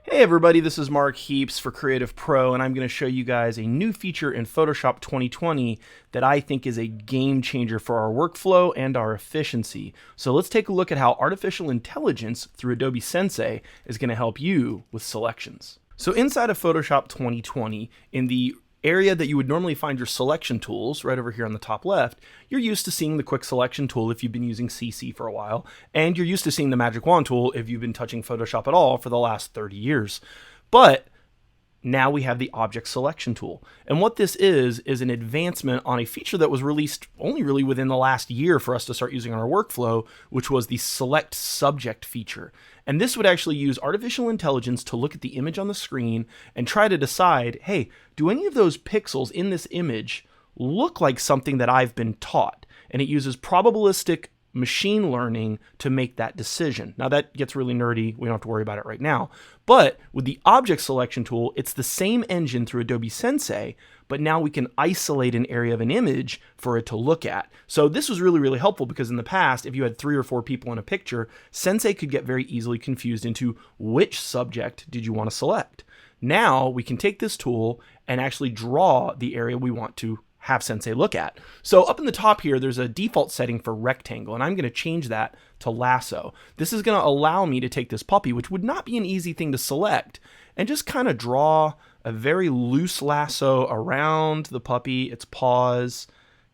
Hey everybody, this is Mark Heaps for CreativePro, and I'm going to show you guys a new feature in Photoshop 2020 that I think is a game changer for our workflow and our efficiency. So let's take a look at how artificial intelligence through Adobe Sensei is going to help you with selections. So inside of Photoshop 2020, in the area that you would normally find your selection tools, right over here on the top left, you're used to seeing the quick selection tool if you've been using CC for a while, and you're used to seeing the magic wand tool if you've been touching Photoshop at all for the last 30 years. But now we have the object selection tool. And what this is an advancement on a feature that was released only really within the last year for us to start using on our workflow, which was the select subject feature. And this would actually use artificial intelligence to look at the image on the screen and try to decide, hey, do any of those pixels in this image look like something that I've been taught? And it uses probabilistic machine learning to make that decision. Now that gets really nerdy. We don't have to worry about it right now. But with the object selection tool, it's the same engine through Adobe Sensei, but now we can isolate an area of an image for it to look at. So this was really, really helpful because in the past, if you had 3 or 4 people in a picture, Sensei could get very easily confused into which subject did you want to select. Now we can take this tool and actually draw the area we want to have Sensei look at. So up in the top here, there's a default setting for rectangle, and I'm going to change that to lasso. This is going to allow me to take this puppy, which would not be an easy thing to select, and just kind of draw a very loose lasso around the puppy, its paws,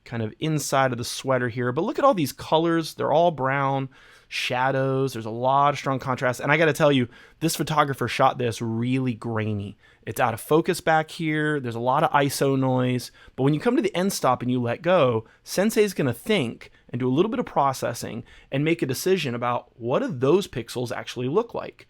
kind of inside of the sweater here. But look at all these colors. They're all brown, shadows. There's a lot of strong contrast. And I got to tell you, this photographer shot this really grainy. It's out of focus back here. There's a lot of ISO noise. But when you come to the end stop and you let go, Sensei is going to think and do a little bit of processing and make a decision about what do those pixels actually look like.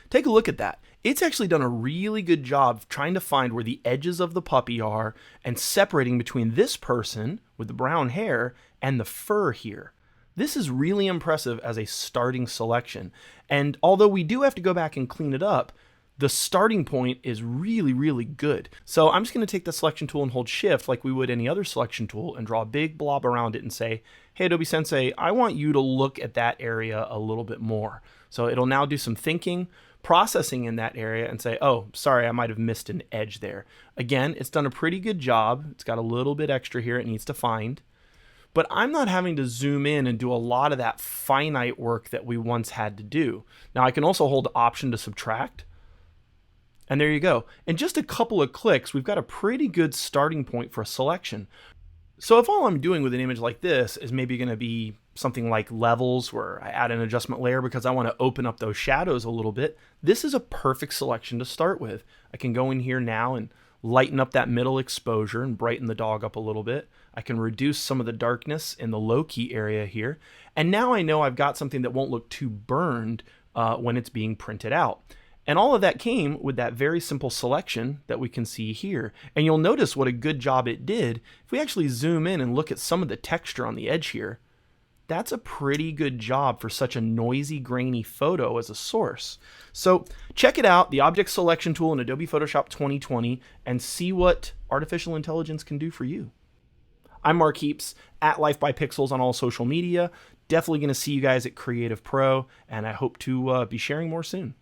Take a look at that. It's actually done a really good job of trying to find where the edges of the puppy are and separating between this person with the brown hair and the fur here. This is really impressive as a starting selection. And although we do have to go back and clean it up, the starting point is really, really good. So I'm just going to take the selection tool and hold shift like we would any other selection tool and draw a big blob around it and say, hey, Adobe Sensei, I want you to look at that area a little bit more. So it'll now do some thinking, processing in that area and say, oh, sorry, I might have missed an edge there. Again, it's done a pretty good job. It's got a little bit extra here it needs to find. But I'm not having to zoom in and do a lot of that finite work that we once had to do. Now I can also hold Option to subtract. And there you go. In just a couple of clicks, we've got a pretty good starting point for a selection. So if all I'm doing with an image like this is maybe going to be something like levels where I add an adjustment layer because I want to open up those shadows a little bit, this is a perfect selection to start with. I can go in here now and lighten up that middle exposure and brighten the dog up a little bit. I can reduce some of the darkness in the low key area here. And now I know I've got something that won't look too burned when it's being printed out. And all of that came with that very simple selection that we can see here. And you'll notice what a good job it did. If we actually zoom in and look at some of the texture on the edge here, that's a pretty good job for such a noisy, grainy photo as a source. So check it out, the object selection tool in Adobe Photoshop 2020, and see what artificial intelligence can do for you. I'm Mark Heaps, at Life by Pixels on all social media. Definitely going to see you guys at CreativePro, and I hope to be sharing more soon.